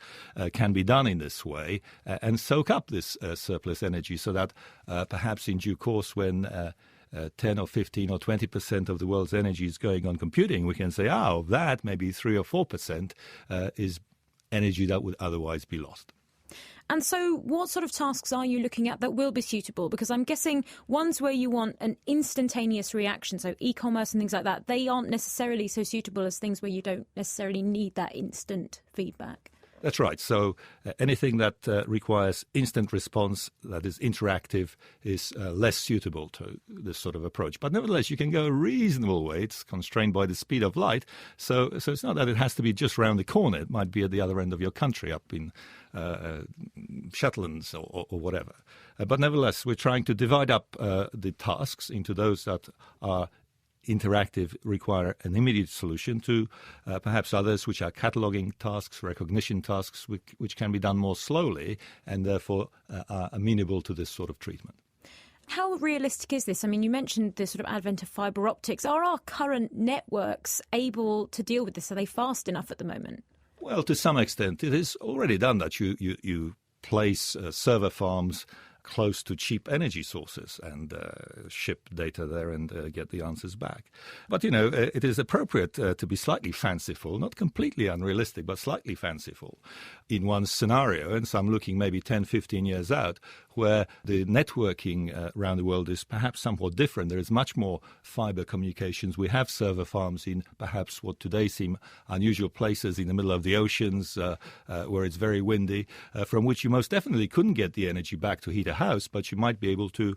S12: can be done in this way, and soak up this surplus energy, so that perhaps in due course, when 10 or 15 or 20% of the world's energy is going on computing, we can say, of that, maybe 3 or 4% is energy that would otherwise be lost.
S3: And so what sort of tasks are you looking at that will be suitable? Because I'm guessing ones where you want an instantaneous reaction, so e-commerce and things like that, they aren't necessarily so suitable as things where you don't necessarily need that instant feedback.
S12: That's right. So anything that requires instant response, that is interactive, is less suitable to this sort of approach. But nevertheless, you can go a reasonable way. It's constrained by the speed of light. So it's not that it has to be just round the corner. It might be at the other end of your country, up in Shetlands or whatever. But nevertheless, we're trying to divide up the tasks into those that are interactive require an immediate solution to perhaps others which are cataloging tasks, recognition tasks, which can be done more slowly and therefore are amenable to this sort of treatment.
S3: How realistic is this? I mean, you mentioned the sort of advent of fibre optics. Are our current networks able to deal with this? Are they fast enough at the moment?
S12: Well, to some extent, it is already done that. You place server farms close to cheap energy sources and ship data there and get the answers back. But, it is appropriate to be slightly fanciful, not completely unrealistic, but slightly fanciful in one scenario. And so I'm looking maybe 10, 15 years out, where the networking around the world is perhaps somewhat different. There is much more fiber communications. We have server farms in perhaps what today seem unusual places in the middle of the oceans where it's very windy, from which you most definitely couldn't get the energy back to heat a house, but you might be able to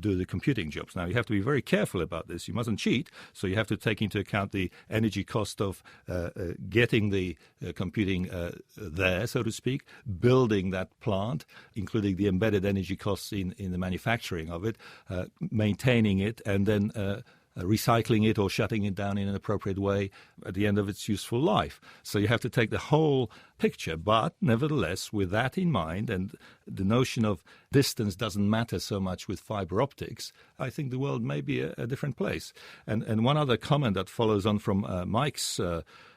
S12: do the computing jobs. Now, you have to be very careful about this. You mustn't cheat, so you have to take into account the energy cost of getting the computing there, so to speak, building that plant, including the embedded energy costs in the manufacturing of it, maintaining it, and then recycling it or shutting it down in an appropriate way at the end of its useful life. So you have to take the whole picture, but nevertheless, with that in mind, and the notion of distance doesn't matter so much with fibre optics, I think the world may be a different place. And one other comment that follows on from Mike's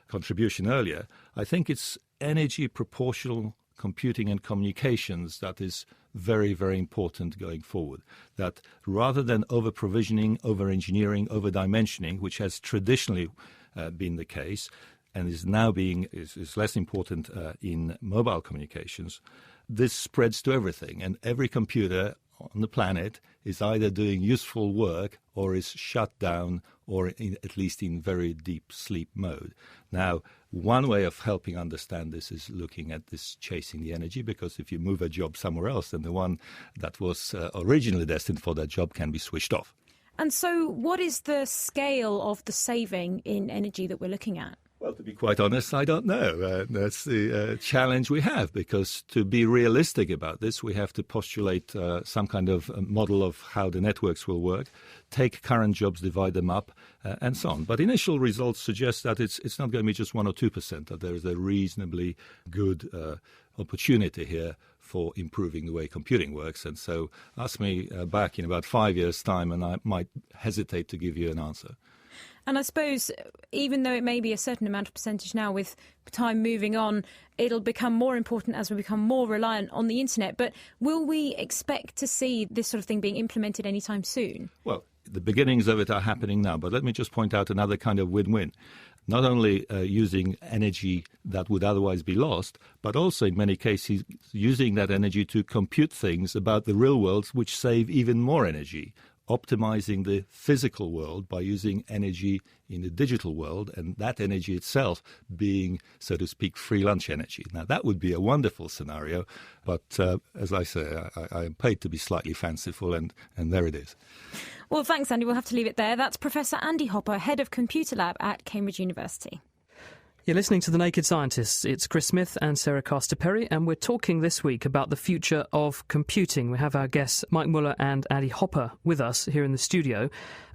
S12: contribution earlier, I think it's energy proportional computing and communications that is very, very important going forward. That rather than over-provisioning, over-engineering, over-dimensioning, which has traditionally been the case and is now is less important in mobile communications, this spreads to everything. And every computer on the planet is either doing useful work or is shut down or at least in very deep sleep mode. Now, one way of helping understand this is looking at this chasing the energy, because if you move a job somewhere else, then the one that was originally destined for that job can be switched off.
S3: And so what is the scale of the saving in energy that we're looking at?
S12: Well, to be quite honest, I don't know. That's the challenge we have, because to be realistic about this, we have to postulate some kind of model of how the networks will work, take current jobs, divide them up, and so on. But initial results suggest that it's not going to be just 1 or 2%, that there is a reasonably good opportunity here for improving the way computing works. And so ask me back in about 5 years' time, and I might hesitate to give you an answer.
S3: And I suppose even though it may be a certain amount of percentage now, with time moving on, it'll become more important as we become more reliant on the internet. But will we expect to see this sort of thing being implemented anytime soon?
S12: Well, the beginnings of it are happening now. But let me just point out another kind of win-win. Not only using energy that would otherwise be lost, but also in many cases using that energy to compute things about the real world which save even more energy. Optimizing the physical world by using energy in the digital world, and that energy itself being, so to speak, free lunch energy. Now, that would be a wonderful scenario, but as I say, I am paid to be slightly fanciful, and there it is.
S3: Well, thanks, Andy. We'll have to leave it there. That's Professor Andy Hopper, Head of Computer Lab at Cambridge University.
S2: You're listening to The Naked Scientists. It's Chris Smith and Sarah Castor-Perry, and we're talking this week about the future of computing. We have our guests Mike Muller and Andy Hopper with us here in the studio, and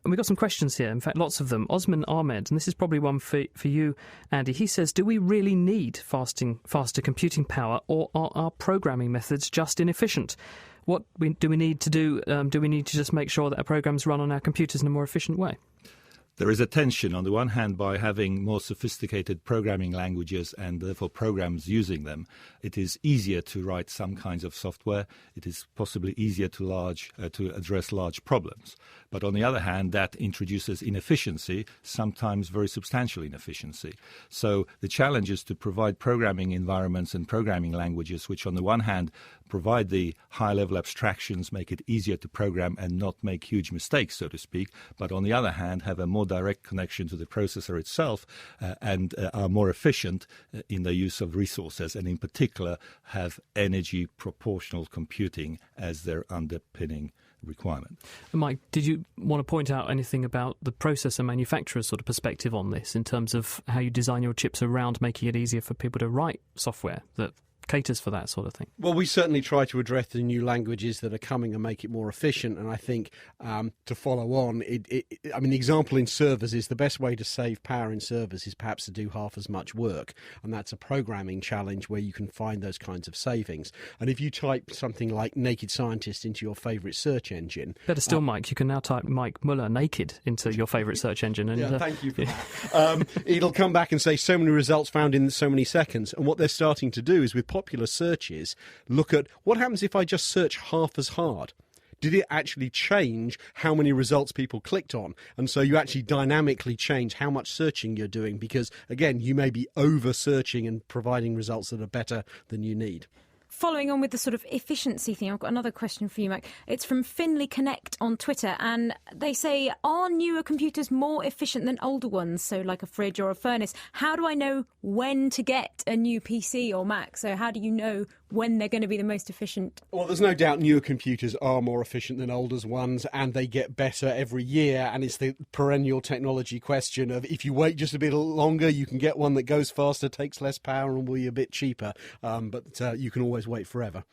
S2: we've got some questions here, in fact lots of them. Osman Ahmed, and this is probably one for you, Andy. He says, do we really need faster computing power, or are our programming methods just inefficient? What do we need to do? Do we need to just make sure that our programs run on our computers in a more efficient way?
S12: There is a tension, on the one hand, by having more sophisticated programming languages and therefore programs using them. It is easier to write some kinds of software. It is possibly easier to address large problems. But on the other hand, that introduces inefficiency, sometimes very substantial inefficiency. So the challenge is to provide programming environments and programming languages which, on the one hand, provide the high-level abstractions, make it easier to program and not make huge mistakes, so to speak, but on the other hand, have a more direct connection to the processor itself and are more efficient in the use of resources, and in particular have energy proportional computing as their underpinning requirement.
S2: Mike, did you want to point out anything about the processor manufacturer's sort of perspective on this in terms of how you design your chips around making it easier for people to write software that caters for that sort of thing.
S11: Well, we certainly try to address the new languages that are coming and make it more efficient. And I think to follow on, the example in servers is the best way to save power in servers is perhaps to do half as much work. And that's a programming challenge where you can find those kinds of savings. And if you type something like Naked Scientist into your favourite search engine...
S2: Better still, Mike, you can now type Mike Muller naked into your favourite search engine. And,
S11: thank you for that. It'll come back and say so many results found in so many seconds. And what they're starting to do is with popular searches, look at what happens if I just search half as hard. Did it actually change how many results people clicked on? And so you actually dynamically change how much searching you're doing because, again, you may be over-searching and providing results that are better than you need.
S3: Following on with the sort of efficiency thing, I've got another question for you, Mike. It's from Finley Connect on Twitter, and they say, are newer computers more efficient than older ones, so like a fridge or a furnace? How do I know when to get a new PC or Mac? So how do you know when they're going to be the most efficient?
S11: Well, there's no doubt newer computers are more efficient than older ones, and they get better every year, and it's the perennial technology question of if you wait just a bit longer, you can get one that goes faster, takes less power, and will be a bit cheaper, but you can always wait forever.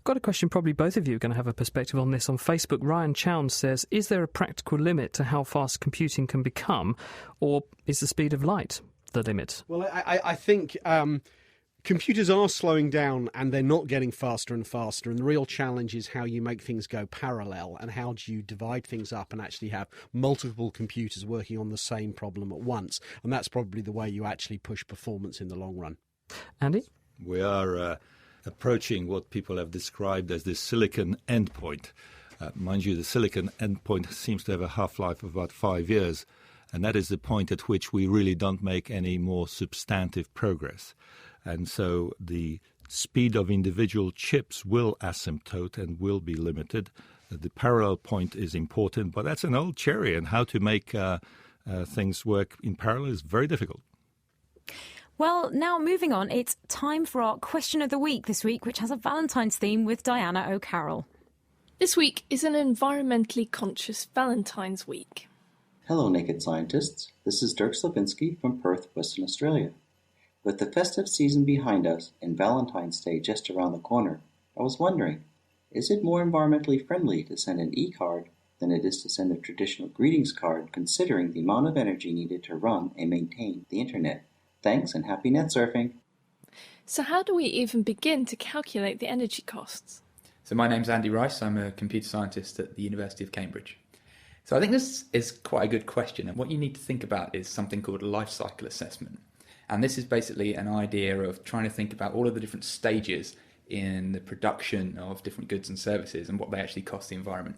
S2: Got a question, probably both of you are going to have a perspective on this. On Facebook, Ryan Chown says, is there a practical limit to how fast computing can become, or is the speed of light the limit?
S11: Well, I think computers are slowing down and they're not getting faster and faster, and the real challenge is how you make things go parallel and how do you divide things up and actually have multiple computers working on the same problem at once, and that's probably the way you actually push performance in the long run.
S2: Andy?
S12: We are approaching what people have described as the silicon endpoint. Mind you, the silicon endpoint seems to have a half-life of about 5 years, and that is the point at which we really don't make any more substantive progress. And so the speed of individual chips will asymptote and will be limited. The parallel point is important, but that's an old cherry, and how to make things work in parallel is very difficult.
S3: Well, now moving on, it's time for our question of the week this week, which has a Valentine's theme with Diana O'Carroll.
S13: This week is an environmentally conscious Valentine's week.
S14: Hello, Naked Scientists. This is Dirk Slavinsky from Perth, Western Australia. With the festive season behind us and Valentine's Day just around the corner, I was wondering, is it more environmentally friendly to send an e-card than it is to send a traditional greetings card, considering the amount of energy needed to run and maintain the internet? Thanks and happy net surfing.
S13: So how do we even begin to calculate the energy costs?
S15: So my name's Andy Rice. I'm a computer scientist at the University of Cambridge. So I think this is quite a good question. And what you need to think about is something called a life cycle assessment. And this is basically an idea of trying to think about all of the different stages in the production of different goods and services and what they actually cost the environment.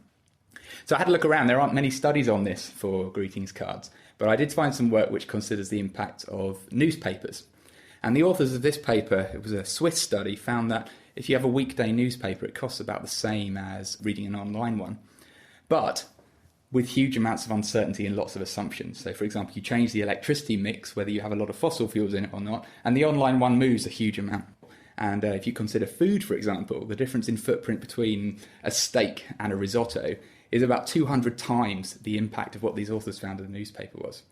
S15: So I had a look around. There aren't many studies on this for greetings cards, but I did find some work which considers the impact of newspapers. And the authors of this paper, it was a Swiss study, found that if you have a weekday newspaper, it costs about the same as reading an online one, but with huge amounts of uncertainty and lots of assumptions. So, for example, you change the electricity mix, whether you have a lot of fossil fuels in it or not, and the online one moves a huge amount. And if you consider food, for example, the difference in footprint between a steak and a risotto is about 200 times the impact of what these authors found in the newspaper was.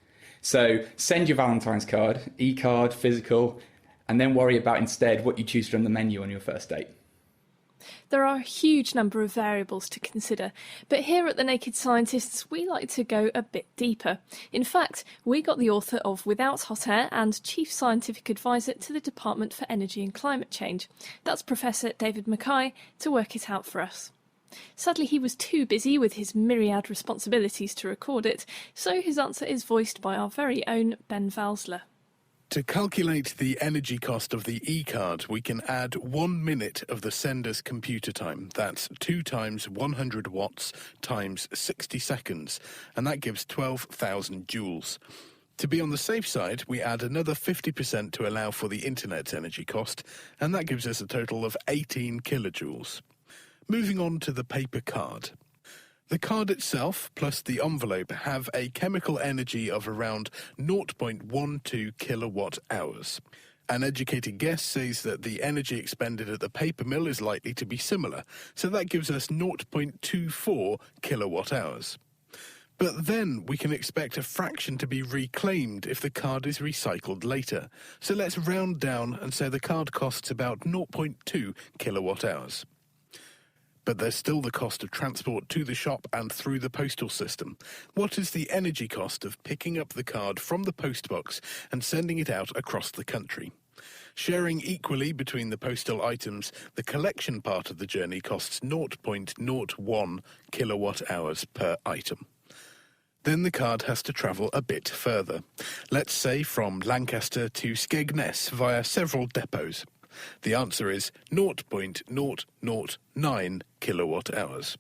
S15: So send your Valentine's card, e-card, physical, and then worry about instead what you choose from the menu on your first date.
S13: There are a huge number of variables to consider, but here at The Naked Scientists, we like to go a bit deeper. In fact, we got the author of Without Hot Air and Chief Scientific Advisor to the Department for Energy and Climate Change, that's Professor David Mackay, to work it out for us. Sadly, he was too busy with his myriad responsibilities to record it, so his answer is voiced by our very own Ben Valsler.
S16: To calculate the energy cost of the e-card, we can add 1 minute of the sender's computer time. That's 2 times 100 watts times 60 seconds, and that gives 12,000 joules. To be on the safe side, we add another 50% to allow for the internet's energy cost, and that gives us a total of 18 kilojoules. Moving on to the paper card. The card itself, plus the envelope, have a chemical energy of around 0.12 kilowatt hours. An educated guess says that the energy expended at the paper mill is likely to be similar, so that gives us 0.24 kilowatt hours. But then we can expect a fraction to be reclaimed if the card is recycled later. So let's round down and say the card costs about 0.2 kilowatt hours. But there's still the cost of transport to the shop and through the postal system. What is the energy cost of picking up the card from the postbox and sending it out across the country? Sharing equally between the postal items, the collection part of the journey costs 0.01 kilowatt hours per item. Then the card has to travel a bit further. Let's say from Lancaster to Skegness via several depots. The answer is 0.009 kilowatt hours.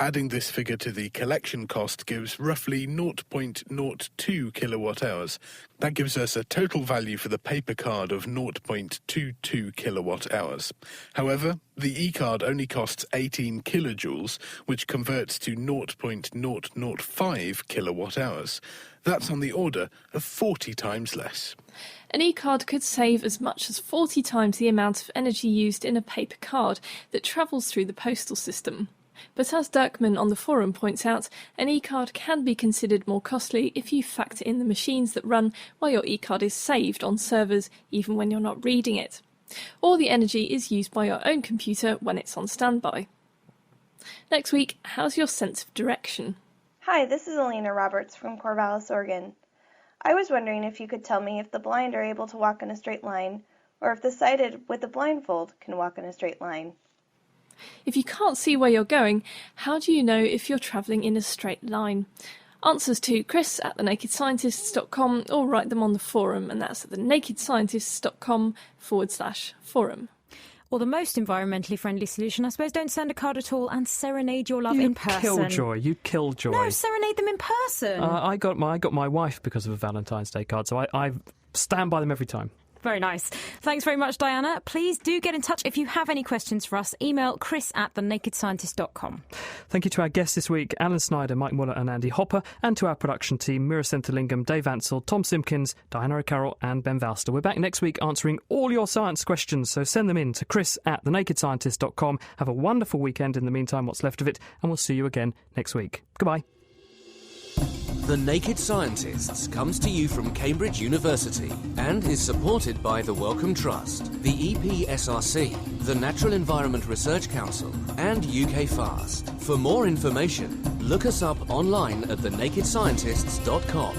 S16: Adding this figure to the collection cost gives roughly 0.02 kilowatt hours. That gives us a total value for the paper card of 0.22 kilowatt hours. However, the e-card only costs 18 kilojoules, which converts to 0.005 kilowatt hours. That's on the order of 40 times less.
S13: An e-card could save as much as 40 times the amount of energy used in a paper card that travels through the postal system. But as Dirkman on the forum points out, an e-card can be considered more costly if you factor in the machines that run while your e-card is saved on servers even when you're not reading it. Or the energy is used by your own computer when it's on standby. Next week, how's your sense of direction?
S17: Hi, this is Alina Roberts from Corvallis, Oregon. I was wondering if you could tell me if the blind are able to walk in a straight line, or if the sighted with a blindfold can walk in a straight line.
S13: If you can't see where you're going, how do you know if you're travelling in a straight line? Answers to Chris at thenakedscientists.com or write them on the forum, and that's at thenakedscientists.com/forum.
S3: Or the most environmentally friendly solution, I suppose, don't send a card at all and serenade your love in person.
S5: You killjoy.
S3: No, serenade them in person.
S5: I got my wife because of a Valentine's Day card, so I stand by them every time.
S3: Very nice. Thanks very much, Diana. Please do get in touch if you have any questions for us. Email chris@thenakedscientist.com.
S5: Thank you to our guests this week, Alan Snyder, Mike Muller and Andy Hopper, and to our production team, Mira Senthilingam, Dave Ansell, Tom Simpkins, Diana O'Carroll and Ben Valster. We're back next week answering all your science questions, so send them in to chris@thenakedscientist.com. Have a wonderful weekend in the meantime, what's left of it, and we'll see you again next week. Goodbye.
S1: The Naked Scientists comes to you from Cambridge University and is supported by the Wellcome Trust, the EPSRC, the Natural Environment Research Council and UK FAST. For more information, look us up online at thenakedscientists.com.